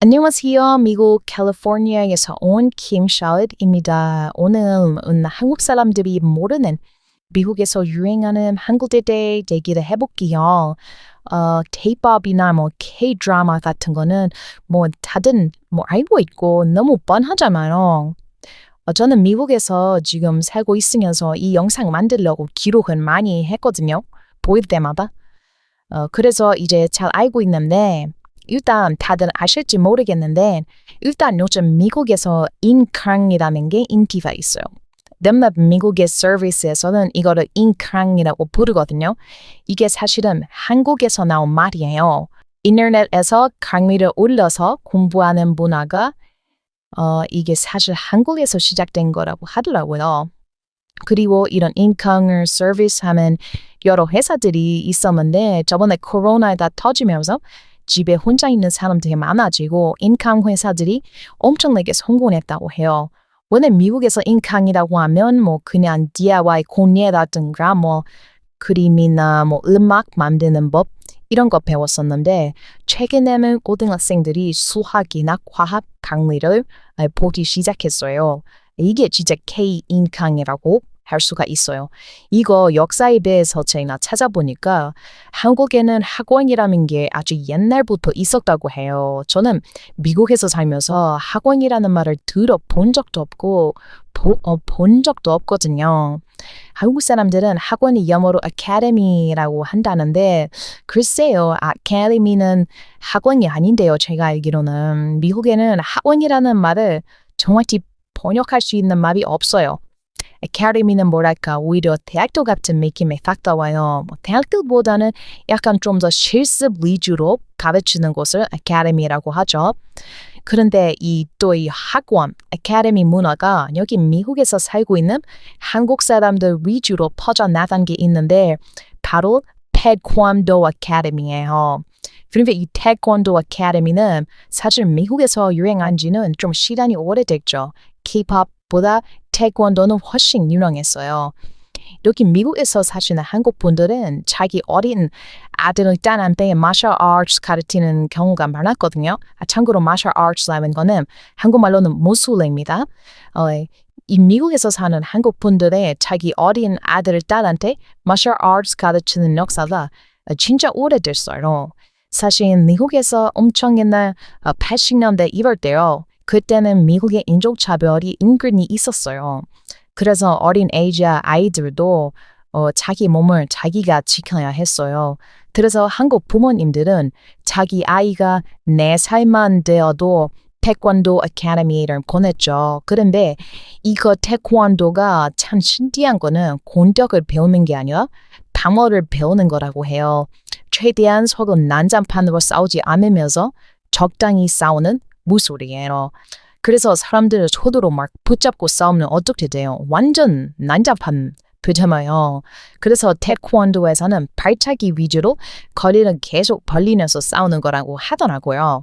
안녕하세요. 미국 캘리포니아에서 온 김샤엇입니다. 오늘은 한국 사람들이 모르는 미국에서 유행하는 한국어대 얘기를 해볼게요. K-pop이나 K-드라마 같은 거는 다들 알고 있고 너무 뻔하잖아요. 저는 미국에서 지금 살고 있으면서 이 영상 만들려고 기록은 많이 했거든요. 보일 때마다. 그래서 이제 잘 알고 있는데 일단 다들 아실지 모르겠는데 일단 요즘 미국에서 인캉이라는 게 인기가 있어요. 몇몇 미국의 서비스에서는 이거를 인캉이라고 부르거든요. 이게 사실은 한국에서 나온 말이에요. 인터넷에서 강의를 올려서 공부하는 문화가 이게 사실 한국에서 시작된 거라고 하더라고요. 그리고 이런 인캉을 서비스하면 여러 회사들이 있었는데 저번에 코로나가 터지면서 집에 혼자 있는 사람들이 많아지고 인캉 회사들이 엄청나게 성공했다고 해요. 원래 미국에서 인캉이라고 하면 그냥 DIY 공예라든가 그림이나 음악 만드는 법 이런 거 배웠었는데 최근에는 고등학생들이 수학이나 과학 강의를 보기 시작했어요. 이게 진짜 K-인캉이라고 할 수가 있어요. 이거 역사에 대해서 제가 찾아보니까 한국에는 학원이라는 게 아주 옛날부터 있었다고 해요. 저는 미국에서 살면서 학원이라는 말을 들어본 적도 없고 본 적도 없거든요. 한국 사람들은 학원이 영어로 academy라고 한다는데 글쎄요. academy는 학원이 아닌데요. 제가 알기로는 미국에는 학원이라는 말을 정확히 번역할 수 있는 말이 없어요. academy는 뭐랄까 오히려 대학교 같은 느낌이 딱 나와요. 대학교보다는 약간 좀 더 실습 위주로 가르치는 곳을 academy라고 하죠. 그런데 이 학원, academy 문화가 여기 미국에서 살고 있는 한국 사람들 위주로 퍼져나간 게 있는데 바로 태권도 academy예요. 그런데 이 태권도 academy는 사실 미국에서 유행한 지는 좀 시간이 오래됐죠. K-pop보다 태권도는 훨씬 유명했어요. 여기 미국에서 사시는 한국 분들은 자기 어린 아들을 딸한테 마셜 아츠 가르치는 경우가 많았거든요. 참고로 마셜 아츠라는 거는 한국말로는 무술입니다. 이 미국에서 사는 한국 분들의 자기 어린 아들을 딸한테 마셜 아츠 가르치는 역사가 진짜 오래됐어요. 사실 미국에서 엄청 옛날 80년대 이럴 때요. 그때는 미국의 인종차별이 은근히 있었어요. 그래서 어린 아시아 아이들도 자기 몸을 자기가 지켜야 했어요. 그래서 한국 부모님들은 자기 아이가 4살만 되어도 태권도 아카데미를 보냈죠. 그런데 이거 태권도가 참 신기한 거는 공격을 배우는 게 아니라 방어를 배우는 거라고 해요. 최대한 서로 난장판으로 싸우지 않으면서 적당히 싸우는 무술이에요. 그래서 사람들 손으로 붙잡고 싸우면 어떻게 돼요? 완전 난장판 되잖아요. 그래서 태권도에서는 발차기 위주로 거리를 계속 벌리면서 싸우는 거라고 하더라고요.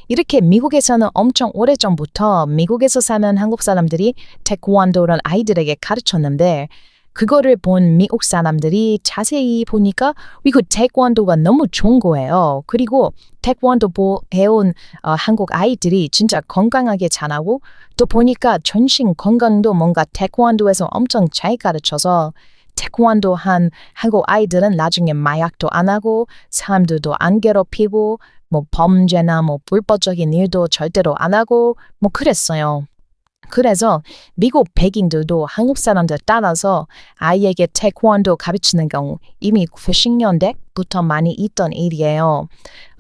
이렇게 미국에서는 엄청 오래전부터 미국에서 사는 한국 사람들이 태권도를 아이들에게 가르쳤는데 그거를 본 미국 사람들이 자세히 보니까 이거 태권도가 너무 좋은 거예요. 그리고 태권도 배운 한국 아이들이 진짜 건강하게 자라고 또 보니까 전신 건강도 뭔가 태권도에서 엄청 잘 가르쳐서 태권도 한 한국 아이들은 나중에 마약도 안 하고 사람들도 안 괴롭히고 범죄나 불법적인 일도 절대로 안 하고 그랬어요. 그래서 미국 백인들도 한국 사람들 따라서 아이에게 태권도 가르치는 경우 이미 90년대부터 많이 있던 일이에요.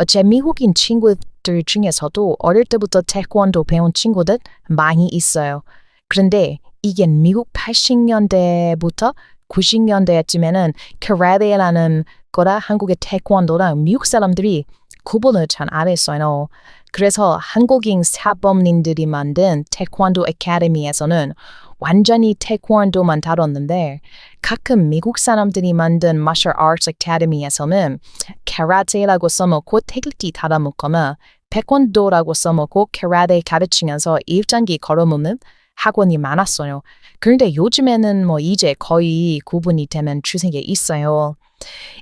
제 미국인 친구들 중에서도 어릴 때부터 태권도 배운 친구들 많이 있어요. 그런데 이게 미국 80년대부터 90년대쯤에는 카라테라는 거라 한국의 태권도랑 미국 사람들이 구분을 잘 안 했어요. 그래서 한국인 사범님들이 만든 태권도 아카데미에서는 완전히 태권도만 다뤘는데 가끔 미국 사람들이 만든 마셜 아츠 아카데미에서는 카라테라고 써먹고 태극기 달아먹거나 태권도라고 써먹고 카라테 가르치면서 일장기 걸어놓는 학원이 많았어요. 그런데 요즘에는 이제 거의 구분이 되는 추세가 있어요.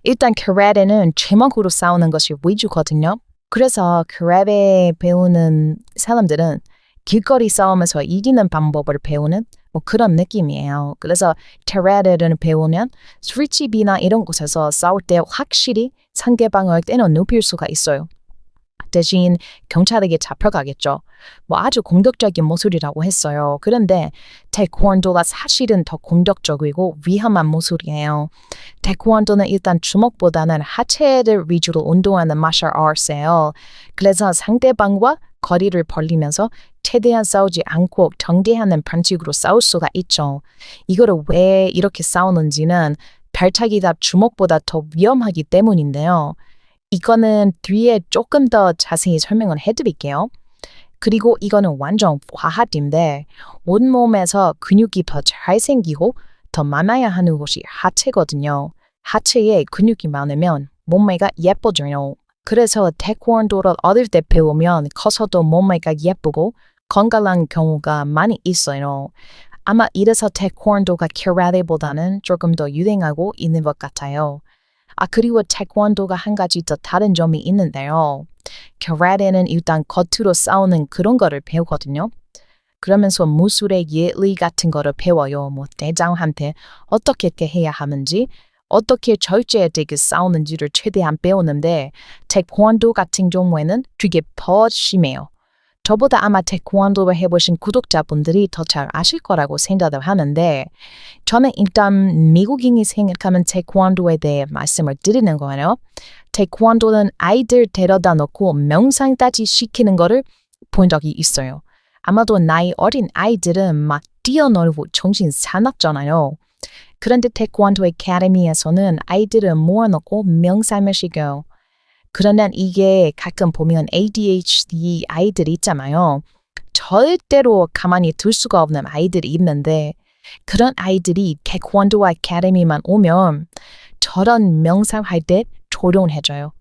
일단 카라테는 제목으로 싸우는 것이 위주거든요. 그래서 크랩에 배우는 사람들은 길거리 싸움에서 이기는 방법을 배우는 뭐 그런 느낌이에요. 그래서 테레를 배우면 술집이나 이런 곳에서 싸울 때 확실히 상대방을 때려눕힐 수가 있어요. 대신 경찰에게 잡혀가겠죠. 뭐 아주 공격적인 모술이라고 했어요. 그런데 태권도가 사실은 더 공격적이고 위험한 모술이에요. 태권도는 일단 주먹보다는 하체를 위주로 운동하는 마셜 아트예요. 그래서 상대방과 거리를 벌리면서 최대한 싸우지 않고 경계하는 방식으로 싸울 수가 있죠. 이거를 왜 이렇게 싸우는지는 발차기가 주먹보다 더 위험하기 때문인데요. 이거는 뒤에 조금 더 자세히 설명을 해드릴게요. 그리고 이거는 완전 과학인데 온몸에서 근육이 더 잘 생기고 더 많아야 하는 곳이 하체거든요. 하체에 근육이 많으면 몸매가 예뻐져요. 그래서 태권도를 어릴 때 배우면 커서도 몸매가 예쁘고 건강한 경우가 많이 있어요. 아마 이래서 태권도가 캐라테보다는 조금 더 유행하고 있는 것 같아요. 그리고 태권도가 한 가지 더 다른 점이 있는데요. 캐라테는 일단 겉으로 싸우는 그런 거를 배우거든요. 그러면서 무술의 예의 같은 거를 배워요. 뭐 대장한테 어떻게 해야 하는지, 어떻게 절제되게 싸우는지를 최대한 배우는데 태권도 같은 경우에는 되게 더 심해요. 저보다 아마 태권도를 해보신 구독자분들이 더 잘 아실 거라고 생각을 하는데 저는 일단 미국인이 생각하면 태권도에 대해 말씀을 드리는 거예요. 태권도는 아이들 데려다 놓고 명상까지 시키는 거를 본 적이 있어요. 아마도 나이 어린 아이들은 막 뛰어놀고 정신 사납잖아요. 그런데 태권도 아카데미에서는 아이들을 모아놓고 명상을 시켜요. 그러면 이게 가끔 보면 ADHD 아이들이 있잖아요. 절대로 가만히 둘 수가 없는 아이들이 있는데 그런 아이들이 태권도 아카데미만 오면 저런 명상할 때 조용해져요.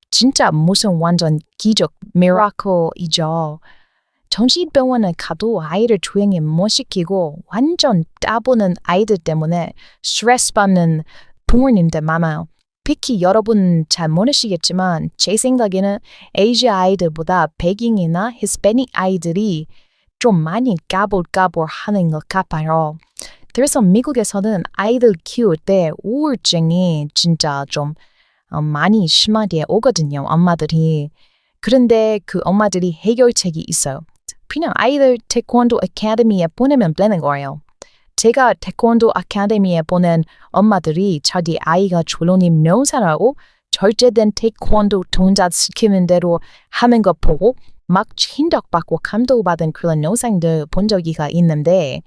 진짜 무슨 완전 기적, 미라클이죠. 정신병원에 가도 아이를 조용히 못 시키고 완전 따보는 아이들 때문에 스트레스 받는 부모님들 많아요. 특히 여러분 잘 모르시겠지만 제 생각에는 아시아 아이들보다 백인이나 히스패닉 아이들이 좀 많이 까불까불하는 것 같아요. 그래서 미국에서는 아이들 키울 때 우울증이 진짜 좀 많이 심하게 오거든요, 엄마들이. 그런데 그 엄마들이 해결책이 있어요. 그냥 아이들 태권도 아카데미에 보내면 되는 거예요. 제가 태권도 아카데미에 보낸 엄마들이 자기 아이가 조용히 명상하고 절제된 태권도 동작 시키는 대로 하는 거 보고 막 충격받고 감동받은 그런 영상들 본 적이 있는데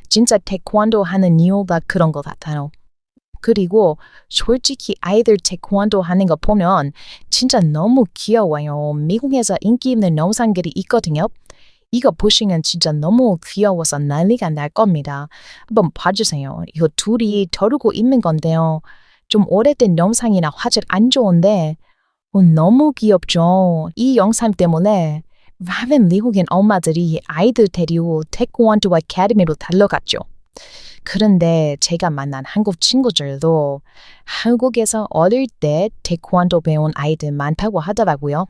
진짜 태권도 하는 이유가 그런 것 같아요. 그리고 솔직히 아이들 태권도 하는 거 보면 진짜 너무 귀여워요. 미국에서 인기 있는 영상들이 있거든요. 이거 보시면 진짜 너무 귀여워서 난리가 날 겁니다. 한번 봐주세요. 이거 둘이 겨루고 있는 건데요. 좀 오래된 영상이나 화질 안 좋은데 너무 귀엽죠. 이 영상 때문에 많은 미국인 엄마들이 아이들 데리고 태권도 아카데미로 달려갔죠. 그런데 제가 만난 한국 친구들도 한국에서 어릴 때 태권도 배운 아이들 많다고 하더라고요.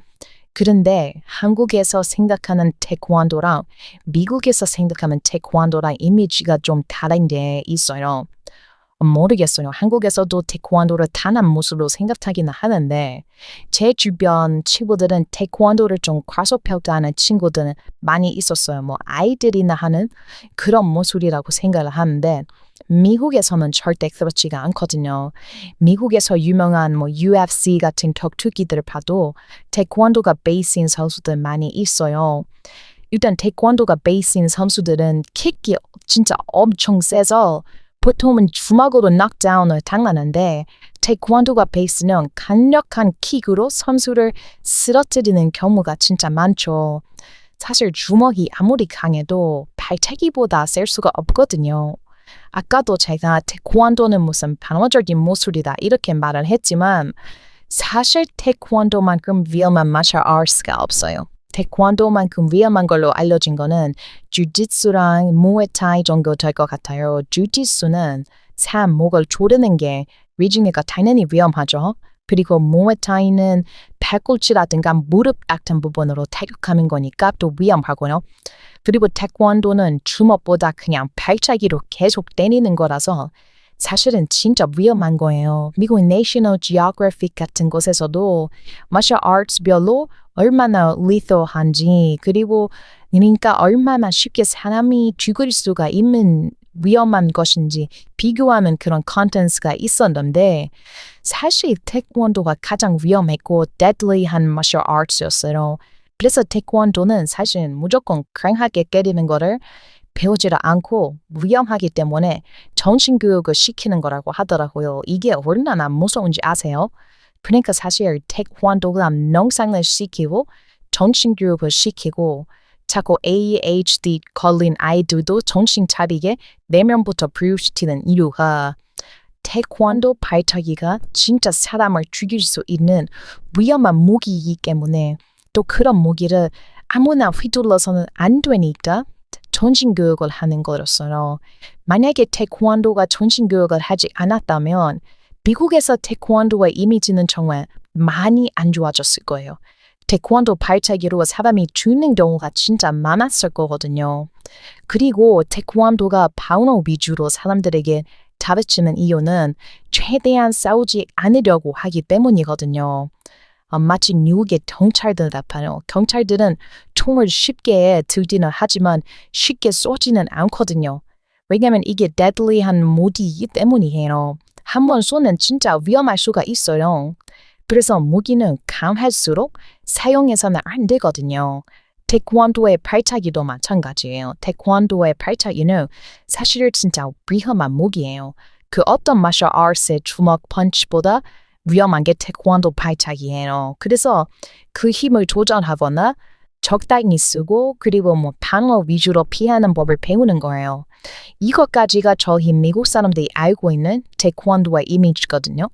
그런데 한국에서 생각하는 태권도랑 미국에서 생각하는 태권도랑 이미지가 좀 다른 게 있어요. 모르겠어요. 한국에서도 태권도를 단한 모습으로 생각하기는 하는데 제 주변 친구들은 태권도를 좀 과소평가하는 친구들은 많이 있었어요. 뭐 아이들이나 하는 그런 모습이라고 생각을 하는데 미국에서는 절대 그렇지가 않거든요. 미국에서 유명한 뭐 UFC 같은 격투기들을 봐도 태권도가 베이스인 선수들 많이 있어요. 일단 태권도가 베이스인 선수들은 킥이 진짜 엄청 세서 보통은 주먹으로 넉다운을 당하는데 태권도가 베이스는 강력한 킥으로 선수를 쓰러뜨리는 경우가 진짜 많죠. 사실 주먹이 아무리 강해도 발차기보다 셀 수가 없거든요. 아까도 제가 태권도는 무슨 반어적인 모술이다 이렇게 말을 했지만 사실 태권도만큼 위험한 마셜 아트가 없어요. 태권도만큼 위험한 걸로 알려진 거는 주짓수랑 무에타이 정도 될 것 같아요. 주짓수는 목을 조르는 게 위중에가 당연히 위험하죠. 그리고 몸에 차이는 팔꿈치라든가 무릎 같은 부분으로 타격하는 거니까 또 위험하고요. 그리고 태권도는 주먹보다 그냥 발차기로 계속 때리는 거라서 사실은 진짜 위험한 거예요. 미국 National Geographic 같은 곳에서도 martial arts별로 얼마나 lethal한지 그리고 그러니까 얼마나 쉽게 사람이 죽을 수가 있는 위험한 것인지 비교하는 그런 컨텐츠가 있었는데 사실 태권도가 가장 위험했고 deadly한 martial arts였어요. 그래서 태권도는 사실 무조건 강하게 때리는 거를 배우지를 않고 위험하기 때문에 정신교육을 시키는 거라고 하더라고요. 이게 얼마나 무서운지 아세요? 그러니까 사실 태권도가 명상을 시키고 정신교육을 시키고 자꾸 ADHD 걸린 아이들도 정신 차리게 내면부터 교육시키는 이유가 태권도 발차기가 진짜 사람을 죽일 수 있는 위험한 무기이기 때문에 또 그런 무기를 아무나 휘둘러서는 안 되니까 정신교육을 하는 거였어요. 만약에 태권도가 정신교육을 하지 않았다면 미국에서 태권도의 이미지는 정말 많이 안 좋아졌을 거예요. 태권도 발차기로 사람이 죽는 경우가 진짜 많았을 거거든요. 그리고 태권도가 파운드 위주로 사람들에게 가르치는 이유는 최대한 싸우지 않으려고 하기 때문이거든요. 마치 미국의 경찰들 같아요. 경찰들은 총을 쉽게 들기는 하지만 쉽게 쏘지는 않거든요. 왜냐면 이게 deadly한 무기이기 때문이에요. 한번 쏘면 진짜 위험할 수가 있어요. 그래서 무기는 강할수록 사용해서는 안 되거든요. 태권도의 발차기도 마찬가지예요. 태권도의 발차기는 사실 진짜 위험한 무기예요. 그 어떤 마셜 아트의 주먹 펀치보다 위험한 게 태권도 발차기예요. 그래서 그 힘을 조절하거나 적당히 쓰고 그리고 방어 위주로 피하는 법을 배우는 거예요. 이것까지가 저희 미국 사람들이 알고 있는 태권도의 이미지거든요.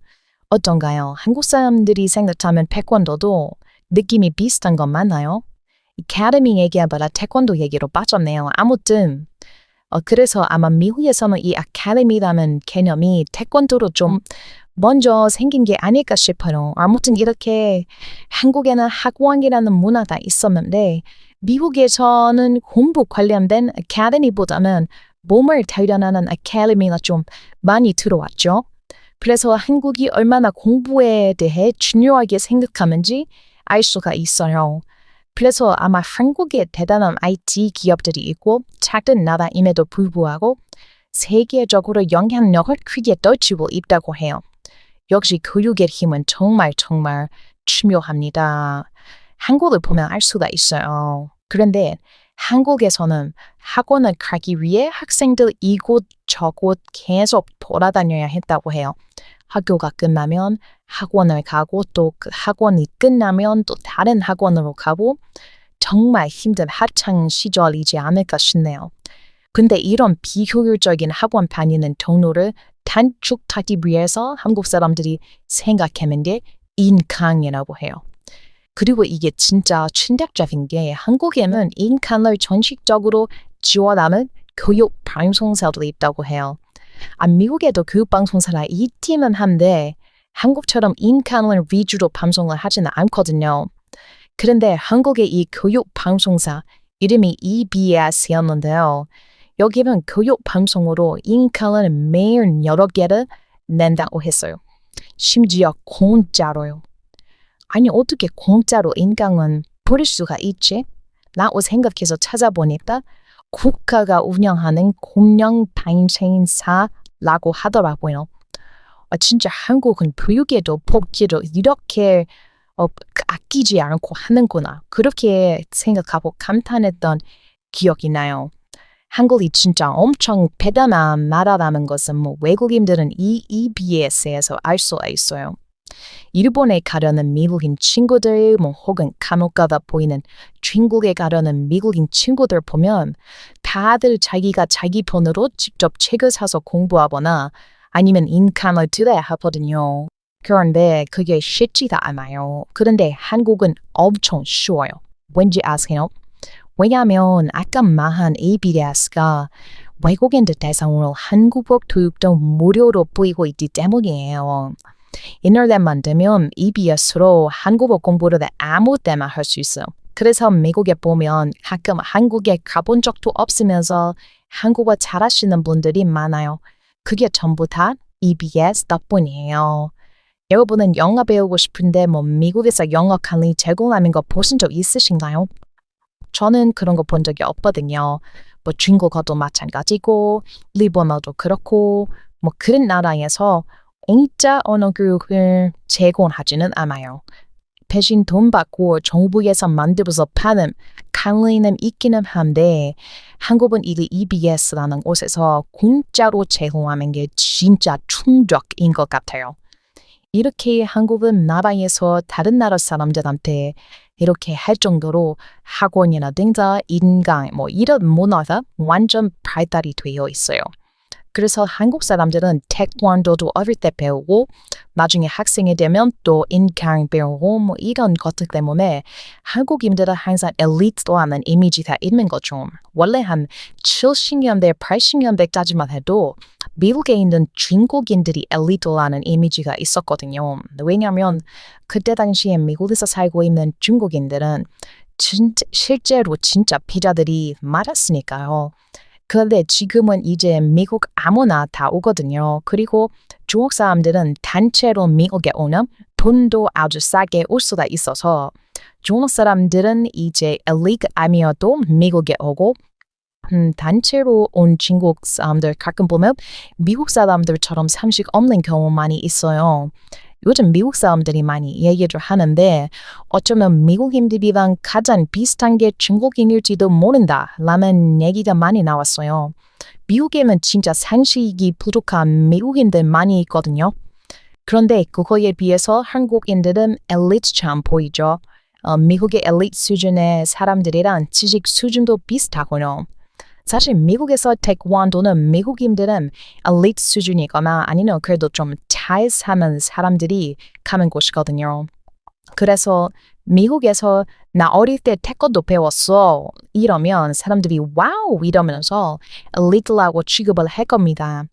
어떤가요? 한국 사람들이 생각하면 태권도도 느낌이 비슷한 건 맞나요? 아카데미 얘기하다가 태권도 얘기로 빠졌네요. 아무튼 그래서 아마 미국에서는 이 아카데미라는 개념이 태권도로 좀 먼저 생긴 게 아닐까 싶어요. 아무튼 이렇게 한국에는 학원이라는 문화가 있었는데 미국에서는 공부 관련된 아카데미보다는 몸을 단련하는 아카데미가 좀 많이 들어왔죠. 그래서 한국이 얼마나 공부에 대해 중요하게 생각하는지 알 수가 있어요. 그래서 아마 한국에 대단한 IT 기업들이 있고 작은 나라임에도 불구하고 세계적으로 영향력을 크게 떨치고 있다고 해요. 역시 교육의 힘은 정말 중요합니다. 한국을 보면 알 수가 있어요. 그런데 한국에서는 학원을 가기 위해 학생들 이곳저곳 계속 돌아다녀야 했다고 해요. 학교가 끝나면 학원을 가고 또 그 학원이 끝나면 또 다른 학원으로 가고 정말 힘든 학창 시절이지 않을까 싶네요. 근데 이런 비효율적인 학원 다니는 경로를 단축하기 위해서 한국 사람들이 생각하는 게 인강이라고 해요. 그리고 이게 진짜 충격적인 게 한국에는 인강을 정식적으로 지원하는 교육 방송사들이 있다고 해요. 미국에도 교육방송사가 있기는 한데 한국처럼 인강을 위주로 방송을 하지는 않거든요. 그런데 한국의 이 교육방송사 이름이 EBS였는데요. 여기는 교육방송으로 인강을 매일 여러 개를 낸다고 했어요. 심지어 공짜로요. 아니 어떻게 공짜로 인강은 부를 수가 있지? 라고 생각해서 찾아보니까 국가가 운영하는 공영방송사라고 하더라고요. 진짜 한국은 교육에도 복지도 이렇게 아끼지 않고 하는구나. 그렇게 생각하고 감탄했던 기억이 나요. 한국이 진짜 엄청 대단한 나라라는 것은 외국인들은 이 EBS에서 알 수가 있어요. 일본에 가려는 미국인 친구들 혹은 간혹 가다 보이는 중국에 가려는 미국인 친구들 보면 다들 자기가 자기 돈으로 직접 책을 사서 공부하거나 아니면 인강을 들어야 하거든요. 그런데 그게 쉽지가 않아요. 그런데 한국은 엄청 쉬워요. 왠지 아세요? 왜냐하면 아까 말한 ABS가 외국인들 대상으로 한국어 교육도 무료로 보이고 있기 때문이에요. 인터넷만 되면 EBS로 한국어 공부를 아무 때나 할 수 있어요. 그래서 미국에 보면 가끔 한국에 가본 적도 없으면서 한국어 잘하시는 분들이 많아요. 그게 전부 다 EBS 덕분이에요. 여러분은 영어 배우고 싶은데 미국에서 영어 강의 제공하는 거 보신 적 있으신가요? 저는 그런 거 본 적이 없거든요. 중국어도 마찬가지고 일본어도 그렇고 그런 나라에서 진짜 언어 교육을 제공하지는 않아요. 대신 돈 받고 정부에서 만들어서 파는 강의는 있기는 한데 한국은 이 EBS라는 곳에서 공짜로 제공하는 게 진짜 충격인 것 같아요. 이렇게 한국은 나라에서 다른 나라 사람들한테 이렇게 할 정도로 학원이라든가 인강 이런 문화가 완전 발달이 되어 있어요. 그래서 한국 사람들은 태권도도 어릴 때 배우고 나중에 학생이 되면 또 인강 배우고 이런 것들 때문에 한국인들은 항상 엘리트라는 이미지가 있는 거죠. 원래 한 70년대, 80년대까지만 해도 미국에 있는 중국인들이 엘리트라는 이미지가 있었거든요. 왜냐하면 그때 당시에 미국에서 살고 있는 중국인들은 실제로 진짜 피자들이 많았으니까요. 그런데 지금은 이제 미국 아무나 다 오거든요. 그리고 중국 사람들은 단체로 미국에 오면 돈도 아주 싸게 올 수가 있어서 중국 사람들은 이제 엘리트 아니어도 미국에 오고 단체로 온 중국 사람들 가끔 보면 미국 사람들처럼 상식 없는 경우 많이 있어요. 요즘 미국 사람들이 많이 얘기를 하는데 어쩌면 미국인들이랑 가장 비슷한 게 중국인일지도 모른다 라는 얘기가 많이 나왔어요. 미국에는 진짜 상식이 부족한 미국인들 많이 있거든요. 그런데 그거에 비해서 한국인들은 엘리트처럼 보이죠. 미국의 엘리트 수준의 사람들이랑 지식 수준도 비슷하고요. 사실 미국에서 태권도는 미국인들은 엘리트 수준이거나 아니면 그래도 좀 잘 사는 사람들이 가는 곳이거든요. 그래서 미국에서 나 어릴 때 태권도 배웠어 이러면 사람들이 와우 이러면서 엘리트라고 취급을 할 겁니다.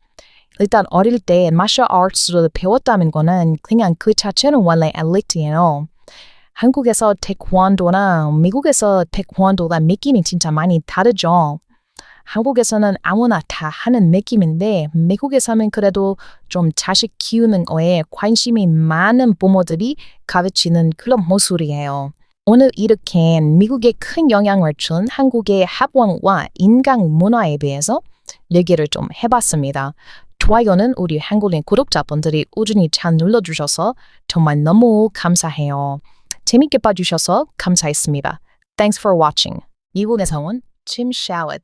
일단 어릴 때 마셜 아트를 배웠다는 거는 그냥 그 자체는 원래 엘리트예요. 한국에서 태권도랑 미국에서 태권도가 느낌이 진짜 많이 다르죠. 한국에서는 아무나 다 하는 느낌인데 미국에서는 그래도 좀 자식 키우는 거에 관심이 많은 부모들이 가르치는 그런 모습이에요. 오늘 이렇게 미국에 큰 영향을 준 한국의 학원과 인강 문화에 대해서 얘기를 좀 해봤습니다. 좋아요는 우리 한국인 구독자분들이 꾸준히 잘 눌러주셔서 정말 너무 감사해요. 재밌게 봐주셔서 감사했습니다. Thanks for watching. 미국에서 온 Tim Shallot